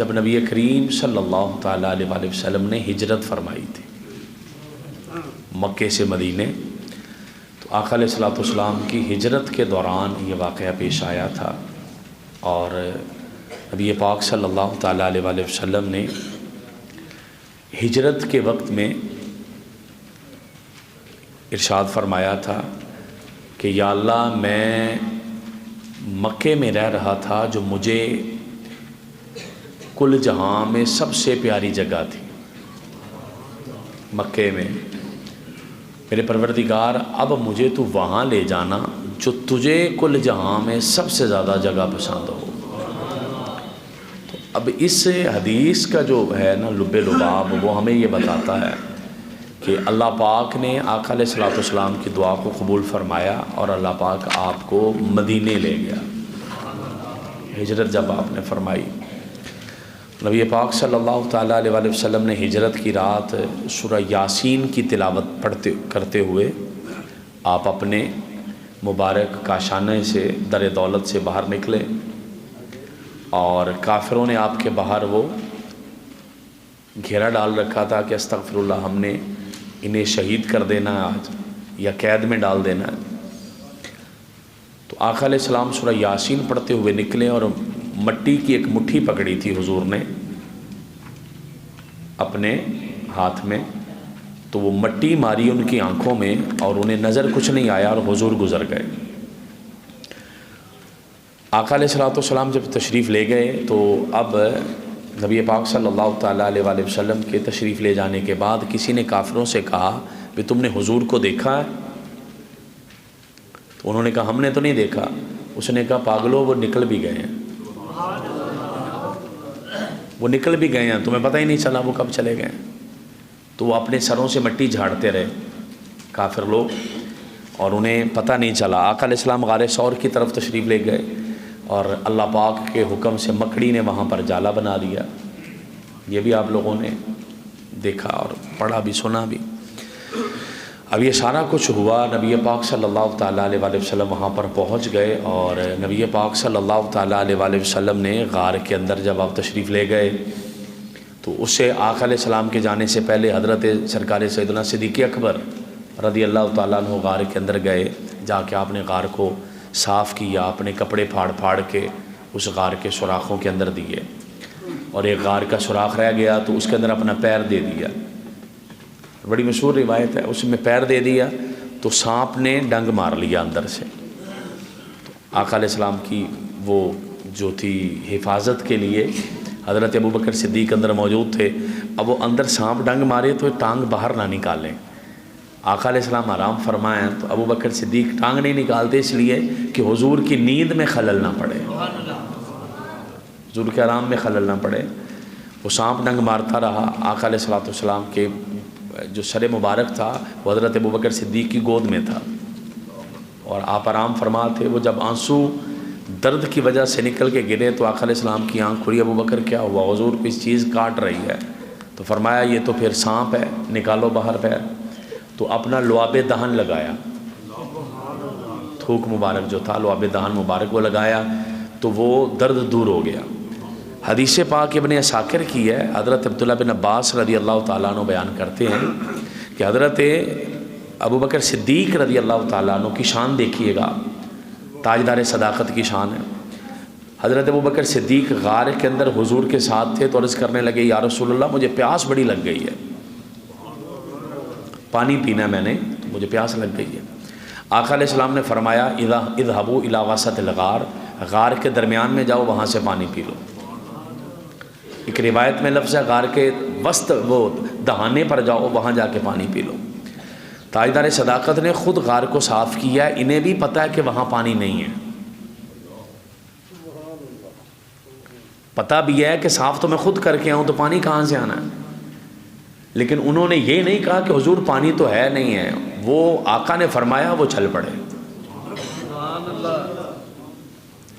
جب نبی کریم صلی اللہ تعالیٰ علیہ وسلم نے ہجرت فرمائی تھی مکے سے مدینے، تو آقا علیہ الصلوۃ والسلام کی ہجرت کے دوران یہ واقعہ پیش آیا تھا، اور نبی پاک صلی اللہ تعالیٰ علیہ وسلم نے ہجرت کے وقت میں ارشاد فرمایا تھا کہ یا اللہ، میں مکے میں رہ رہا تھا جو مجھے کل جہاں میں سب سے پیاری جگہ تھی، مکے میں۔ میرے پروردگار، اب مجھے تو وہاں لے جانا جو تجھے کل جہاں میں سب سے زیادہ جگہ پسند ہو۔ تو اب اس حدیث کا جو ہے نا لب لباب، وہ ہمیں یہ بتاتا ہے کہ اللہ پاک نے آقا علیہ الصلوۃ والسلام کی دعا کو قبول فرمایا، اور اللہ پاک آپ کو مدینے لے گیا۔ ہجرت جب آپ نے فرمائی، نبی پاک صلی اللہ تعالیٰ علیہ وسلم نے ہجرت کی رات سورہ یاسین کی تلاوت کرتے ہوئے آپ اپنے مبارک کاشانے سے در دولت سے باہر نکلے، اور کافروں نے آپ کے باہر وہ گھیرا ڈال رکھا تھا کہ استغفر اللہ، ہم نے انہیں شہید کر دینا ہے آج، یا قید میں ڈال دینا ہے۔ تو آقا علیہ السلام سورہ یاسین پڑھتے ہوئے نکلے، اور مٹی کی ایک مٹھی پکڑی تھی حضور نے اپنے ہاتھ میں، تو وہ مٹی ماری ان کی آنکھوں میں، اور انہیں نظر کچھ نہیں آیا، اور حضور گزر گئے۔ آقا علیہ الصلوۃ والسلام جب تشریف لے گئے، تو اب نبی پاک صلی اللہ تعالیٰ علیہ وسلم کے تشریف لے جانے کے بعد کسی نے کافروں سے کہا کہ تم نے حضور کو دیکھا ہے؟ تو انہوں نے کہا ہم نے تو نہیں دیکھا۔ اس نے کہا پاگلو، وہ نکل بھی گئے ہیں، وہ نکل بھی گئے ہیں، تمہیں پتہ ہی نہیں چلا وہ کب چلے گئے ہیں۔ تو وہ اپنے سروں سے مٹی جھاڑتے رہے کافر لوگ، اور انہیں پتہ نہیں چلا۔ آقا علیہ السلام غار ثور کی طرف تشریف لے گئے، اور اللہ پاک کے حکم سے مکڑی نے وہاں پر جالا بنا دیا۔ یہ بھی آپ لوگوں نے دیکھا اور پڑھا بھی، سنا بھی۔ اب یہ سارا کچھ ہوا، نبی پاک صلی اللہ تعالیٰ علیہ وسلم وہاں پر پہنچ گئے، اور نبی پاک صلی اللہ تعالیٰ علیہ وسلم نے غار کے اندر جب آپ تشریف لے گئے، تو اس سے آقا علیہ السلام کے جانے سے پہلے حضرت سرکار سیدنا صدیق اکبر رضی اللہ تعالیٰ عنہ غار کے اندر گئے۔ جا کے آپ نے غار کو صاف کیا، اپنے کپڑے پھاڑ پھاڑ کے اس غار کے سوراخوں کے اندر دیے، اور ایک غار کا سوراخ رہ گیا تو اس کے اندر اپنا پیر دے دیا۔ بڑی مشہور روایت ہے، اس میں پیر دے دیا تو سانپ نے ڈنگ مار لیا اندر سے۔ آقا علیہ السلام کی وہ جو تھی حفاظت کے لیے حضرت ابوبکر صدیق اندر موجود تھے، اب وہ اندر سانپ ڈنگ مارے تو ٹانگ باہر نہ نکالیں۔ آقا علیہ السلام آرام فرمائیں تو ابوبکر صدیق ٹانگ نہیں نکالتے، اس لیے کہ حضور کی نیند میں خلل نہ پڑے، حضور کے آرام میں خلل نہ پڑے۔ وہ سانپ ڈنگ مارتا رہا۔ آقا علیہ الصلوۃ والسلام کے جو سر مبارک تھا وہ حضرت ابوبکر صدیق کی گود میں تھا، اور آپ آرام فرما تھے۔ وہ جب آنسو درد کی وجہ سے نکل کے گرے تو آقا علیہ السلام کی آنکھ کھلی، ابوبکر کیا ہوا؟ حضور کوئی چیز کاٹ رہی ہے۔ تو فرمایا یہ تو پھر سانپ ہے، نکالو باہر پیر۔ تو اپنا لعاب دہن لگایا، تھوک مبارک جو تھا، لعاب دہن مبارک وہ لگایا، تو وہ درد دور ہو گیا۔ حدیث پاک ابن عساکر کی ہے، حضرت عبداللہ بن عباس رضی اللہ تعالیٰ عنہ بیان کرتے ہیں کہ حضرت ابوبکر صدیق رضی اللہ تعالیٰ عنہ کی شان دیکھیے گا، تاجدار صداقت کی شان ہے۔ حضرت ابوبکر صدیق غار کے اندر حضور کے ساتھ تھے، تو عرض کرنے لگے یا رسول اللہ، مجھے پیاس بڑی لگ گئی ہے، پانی پینا میں نے، مجھے پیاس لگ گئی ہے۔ آقا علیہ السلام نے فرمایا اذهبوا الى وسط الغار، غار کے درمیان میں جاؤ، وہاں سے پانی پی لو۔ ایک روایت میں لفظ ہے غار کے وسط، وہ دہانے پر جاؤ، وہاں جا کے پانی پی لو۔ تاجدار صداقت نے خود غار کو صاف کیا، انہیں بھی پتہ ہے کہ وہاں پانی نہیں ہے، پتہ بھی ہے کہ صاف تو میں خود کر کے آؤں تو پانی کہاں سے آنا ہے، لیکن انہوں نے یہ نہیں کہا کہ حضور پانی تو ہے نہیں ہے، وہ آقا نے فرمایا وہ چل پڑے،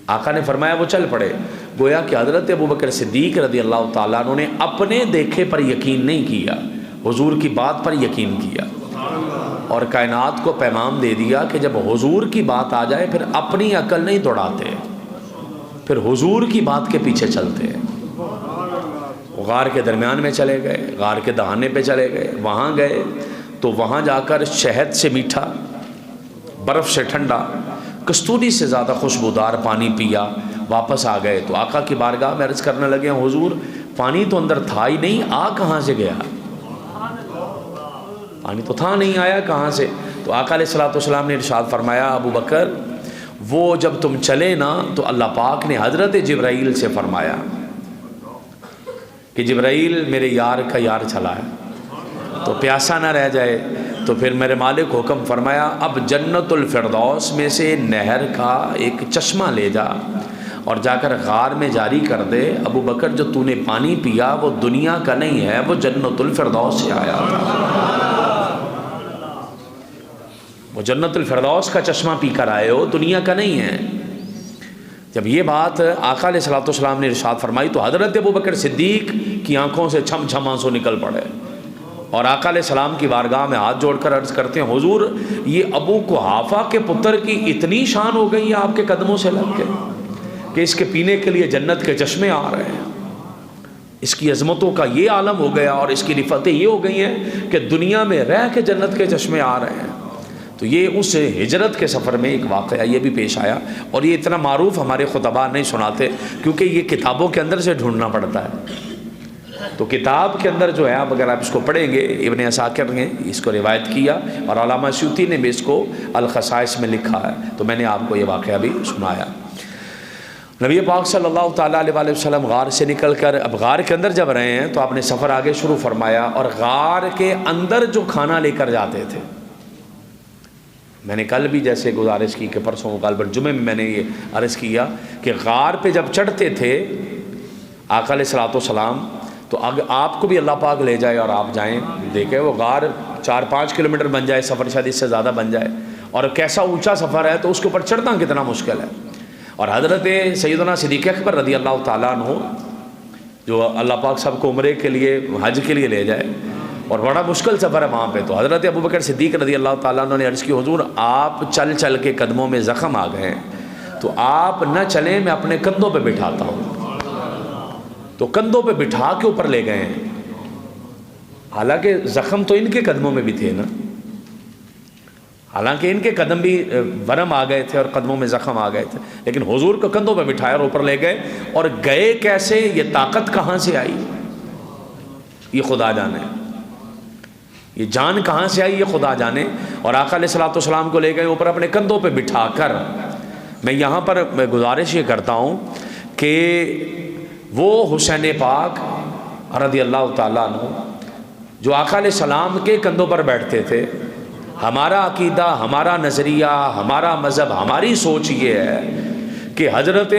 آقا نے فرمایا وہ چل پڑے۔ گویا کہ حضرت ابوبکر صدیق رضی اللہ تعالیٰ عنہ نے اپنے دیکھے پر یقین نہیں کیا، حضور کی بات پر یقین کیا، اور کائنات کو پیغام دے دیا کہ جب حضور کی بات آ جائے پھر اپنی عقل نہیں دوڑاتے، پھر حضور کی بات کے پیچھے چلتے ہیں۔ غار کے درمیان میں چلے گئے، غار کے دہانے پہ چلے گئے، وہاں گئے تو وہاں جا کر شہد سے میٹھا، برف سے ٹھنڈا، کستوری سے زیادہ خوشبودار پانی پیا، واپس آ گئے تو آقا کی بارگاہ میں عرض کرنے لگے حضور پانی تو اندر تھا ہی نہیں، آ کہاں سے گیا؟ پانی تو تھا نہیں، آیا کہاں سے؟ تو آقا علیہ الصلوۃ والسلام نے ارشاد فرمایا ابو بکر وہ جب تم چلے نا تو اللہ پاک نے حضرت جبرائیل سے فرمایا کہ جبرائیل میرے یار کا یار چلا ہے تو پیاسا نہ رہ جائے، تو پھر میرے مالک حکم فرمایا اب جنت الفردوس میں سے نہر کا ایک چشمہ لے جا اور جا کر غار میں جاری کر دے، ابو بکر جو تو نے پانی پیا وہ دنیا کا نہیں ہے، وہ جنت الفردوس سے آیا تھا، وہ جنت الفردوس کا چشمہ پی کر آئے ہو، دنیا کا نہیں ہے۔ جب یہ بات آقا علیہ الصلوۃ والسلام نے ارشاد فرمائی تو حضرت ابو بکر صدیق کی آنکھوں سے چھم چھم آنسو نکل پڑے اور آقا علیہ السلام کی بارگاہ میں ہاتھ جوڑ کر عرض کرتے ہیں حضور یہ ابو قحافہ کے پتر کی اتنی شان ہو گئی ہے آپ کے قدموں سے لگ کے کہ اس کے پینے کے لیے جنت کے چشمے آ رہے ہیں، اس کی عظمتوں کا یہ عالم ہو گیا اور اس کی رفعتیں یہ ہو گئی ہیں کہ دنیا میں رہ کے جنت کے چشمے آ رہے ہیں۔ تو یہ اس ہجرت کے سفر میں ایک واقعہ یہ بھی پیش آیا، اور یہ اتنا معروف ہمارے خطباء نہیں سناتے کیونکہ یہ کتابوں کے اندر سے ڈھونڈنا پڑتا ہے، تو کتاب کے اندر جو ہے آپ اگر آپ اس کو پڑھیں گے، ابن عساکر نے اس کو روایت کیا اور علامہ سیوطی نے بھی اس کو الخصائص میں لکھا ہے، تو میں نے آپ کو یہ واقعہ بھی سنایا۔ نبی پاک صلی اللہ تعالیٰ علیہ وآلہ وسلم غار سے نکل کر اب غار کے اندر جب رہے ہیں تو آپ نے سفر آگے شروع فرمایا، اور غار کے اندر جو کھانا لے کر جاتے تھے، میں نے کل بھی جیسے گزارش کی کہ پرسوں غالباً جمعے میں نے یہ عرض کیا کہ غار پہ جب چڑھتے تھے آقا علیہ الصلوۃ والسلام تو آپ کو بھی اللہ پاک لے جائے اور آپ جائیں، دیکھیں وہ غار 4-5 کلومیٹر بن جائے، سفر شاید اس سے زیادہ بن جائے، اور کیسا اونچا سفر ہے تو اس کے اوپر چڑھنا کتنا مشکل ہے، اور حضرت سیدنا صدیق اکبر رضی اللہ تعالیٰ عنہ جو اللہ پاک سب کو عمرے کے لیے حج کے لیے لے جائے اور بڑا مشکل سفر ہے وہاں پہ، تو حضرت ابو بکر صدیق رضی اللہ تعالیٰ عنہ نے عرض کی حضور آپ چل چل کے قدموں میں زخم آ گئے ہیں تو آپ نہ چلیں، میں اپنے کندھوں پہ بٹھاتا ہوں، تو کندھوں پہ بٹھا کے اوپر لے گئے ہیں، حالانکہ زخم تو ان کے قدموں میں بھی تھے نا، حالانکہ ان کے قدم بھی ورم آ گئے تھے اور قدموں میں زخم آ گئے تھے، لیکن حضور کو کندھوں پہ بٹھایا اور اوپر لے گئے، اور گئے کیسے، یہ طاقت کہاں سے آئی یہ خدا جانے، یہ جان کہاں سے آئی یہ خدا جانے، اور آقا علیہ الصلوۃ والسلام کو لے گئے اوپر اپنے کندھوں پہ بٹھا کر۔ میں یہاں پر گزارش یہ کرتا ہوں کہ وہ حسین پاک رضی اللہ تعالیٰ عنہ جو آقا علیہ السلام کے کندھوں پر بیٹھتے تھے، ہمارا عقیدہ، ہمارا نظریہ، ہمارا مذہب، ہماری سوچ یہ ہے کہ حضرت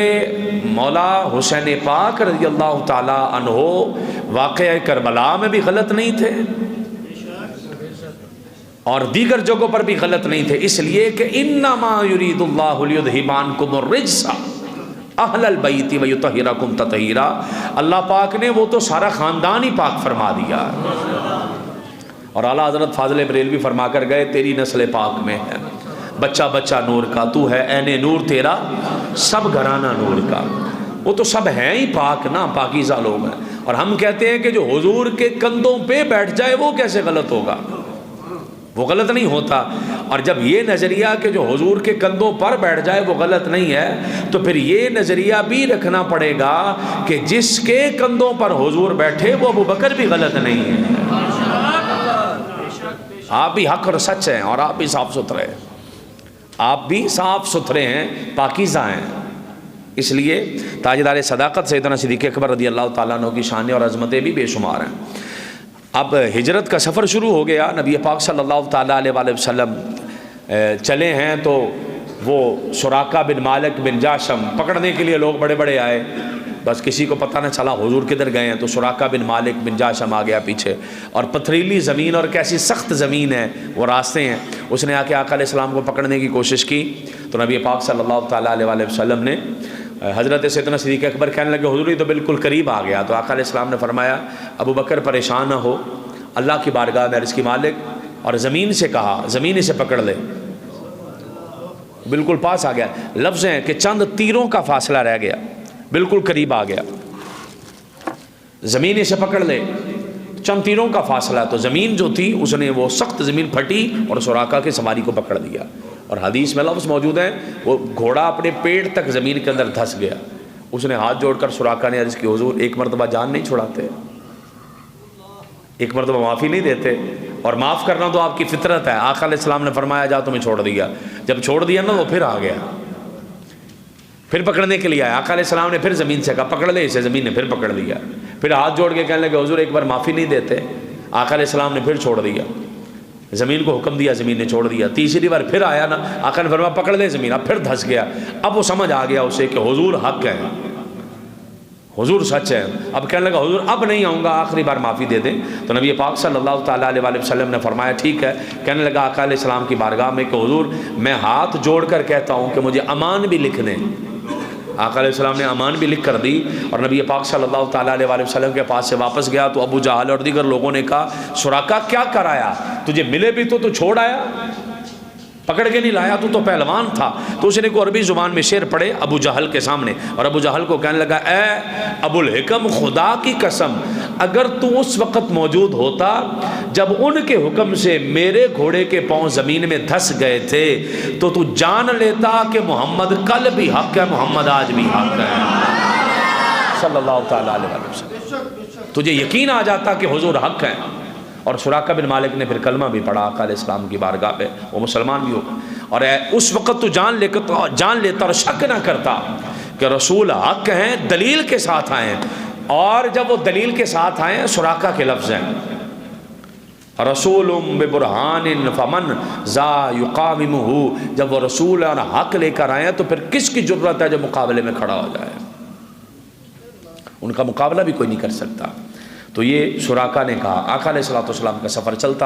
مولا حسین پاک رضی اللہ تعالیٰ عنہ واقعہ کربلا میں بھی غلط نہیں تھے اور دیگر جگہوں پر بھی غلط نہیں تھے، اس لیے کہ انما یرید اللہ لیذھب عنکم الرجس اہل البیت ویطہرکم تطہیرا، اللہ پاک نے وہ تو سارا خاندان ہی پاک فرما دیا، اور اعلیٰ حضرت فاضل بریلوی فرما کر گئے تیری نسل پاک میں ہے بچہ بچہ نور کا، تو ہے عین نور تیرا سب گھرانہ نور کا، وہ تو سب ہیں ہی پاک نا، پاکیزہ لوگ ہیں، اور ہم کہتے ہیں کہ جو حضور کے کندھوں پہ بیٹھ جائے وہ کیسے غلط ہوگا، وہ غلط نہیں ہوتا، اور جب یہ نظریہ کہ جو حضور کے کندھوں پر بیٹھ جائے وہ غلط نہیں ہے تو پھر یہ نظریہ بھی رکھنا پڑے گا کہ جس کے کندھوں پر حضور بیٹھے وہ ابو بکر بھی غلط نہیں ہے، آپ بھی حق اور سچ ہیں اور آپ بھی صاف ستھرے ہیں، آپ بھی صاف ستھرے ہیں، پاکیزہ ہیں، اس لیے تاجدار صداقت سیدنا صدیق اکبر رضی اللہ تعالیٰ عنہ کی شانیں اور عظمتیں بھی بے شمار ہیں۔ اب ہجرت کا سفر شروع ہو گیا، نبی پاک صلی اللہ تعالیٰ علیہ وآلہ وسلم چلے ہیں تو وہ سراقہ بن مالک بن جاشم پکڑنے کے لیے لوگ بڑے بڑے آئے، بس کسی کو پتہ نہ چلا حضور کدھر گئے ہیں، تو سراقہ بن مالک بن جاشم آ گیا پیچھے، اور پتھریلی زمین اور کیسی سخت زمین ہے، وہ راستے ہیں، اس نے آ کے آقا علیہ السلام کو پکڑنے کی کوشش کی، تو نبی پاک صلی اللہ تعالیٰ علیہ وآلہ وسلم نے حضرت سیدنا صدیق اکبر کہنے لگے حضور یہ تو بالکل قریب آ گیا، تو آقا علیہ السلام نے فرمایا ابو بکر پریشان نہ ہو، اللہ کی بارگاہ میں عرض کی مالک، اور زمین سے کہا زمین اسے پکڑ لے، بالکل پاس آ گیا، لفظ ہیں کہ چند تیروں کا فاصلہ رہ گیا، بالکل قریب آ گیا، زمین اسے پکڑ لے، چند تیروں کا فاصلہ، تو زمین جو تھی اس نے وہ سخت زمین پھٹی اور سراقہ کے سواری کو پکڑ دیا، اور حدیث میں لفظ موجود ہے وہ گھوڑا اپنے پیٹ تک زمین کے اندر دھس گیا۔ اس نے ہاتھ جوڑ کر سراقہ نے عرض کی حضور ایک مرتبہ جان نہیں چھڑاتے، ایک مرتبہ معافی نہیں دیتے؟ اور معاف کرنا تو آپ کی فطرت ہے۔ آقا علیہ السلام نے فرمایا جا تمہیں چھوڑ دیا، جب چھوڑ دیا نا وہ پھر آ گیا، پھر پکڑنے کے لیے آیا۔ آقا علیہ السلام نے پھر زمین سے کہا پکڑ لے اسے، زمین نے پھر پکڑ لیا، پھر ہاتھ جوڑ کے کہنے لگے حضور ایک بار معافی نہیں دیتے؟ آقا علیہ السلام نے پھر چھوڑ دیا، زمین کو حکم دیا، زمین نے چھوڑ دیا۔ تیسری بار پھر آیا نا، آقا نے فرمایا پکڑ لے زمین، اب پھر دھس گیا۔ اب وہ سمجھ آ گیا اسے کہ حضور حق ہے، حضور سچ ہے۔ اب کہنے لگا حضور اب نہیں آؤں گا، آخری بار معافی دے دیں۔ تو نبی پاک صلی اللہ تعالیٰ علیہ وآلہ وسلم نے فرمایا ٹھیک ہے۔ کہنے لگا آقا علیہ السلام کی بارگاہ میں کہ حضور میں ہاتھ جوڑ کر کہتا ہوں کہ مجھے امان بھی لکھ دیں۔ آقا علیہ السلام نے امان بھی لکھ کر دی، اور نبی پاک صلی اللہ تعالیٰ علیہ وآلہ وسلم کے پاس سے واپس گیا تو ابو جہل اور دیگر لوگوں نے کہا سراقہ کیا کرایا، تجھے ملے بھی تو چھوڑ آیا، پکڑ کے نہیں لایا، تو پہلوان تھا۔ تو اس نے کو عربی زبان میں شعر پڑھے ابو جہل کے سامنے، اور ابو جہل کو کہنے لگا اے ابو الحکم خدا کی قسم اگر تو اس وقت موجود ہوتا جب ان کے حکم سے میرے گھوڑے کے پاؤں زمین میں دھس گئے تھے تو جان لیتا کہ محمد کل بھی حق ہے، محمد آج بھی حق ہے صلی اللہ تعالیٰ علیہ وسلم۔ تجھے یقین آ جاتا کہ حضور حق ہے۔ اور سراقہ بن مالک نے پھر کلمہ بھی پڑھا آقا علیہ السلام کی بارگاہ پہ، وہ مسلمان بھی ہو، اور اس وقت تو جان لیتا اور شک نہ کرتا کہ رسول حق ہیں، دلیل کے ساتھ آئے ہیں۔ اور جب وہ دلیل کے ساتھ آئے ہیں، سراقہ کے لفظ ہیں رسول ببرہان فمن ذا یقاومہ، جب وہ رسول اور حق لے کر آئے ہیں تو پھر کس کی جرت ہے جو مقابلے میں کھڑا ہو جائے؟ ان کا مقابلہ بھی کوئی نہیں کر سکتا۔ تو یہ سراقہ نے کہا۔ آقا علیہ السلام کا سفر چلتا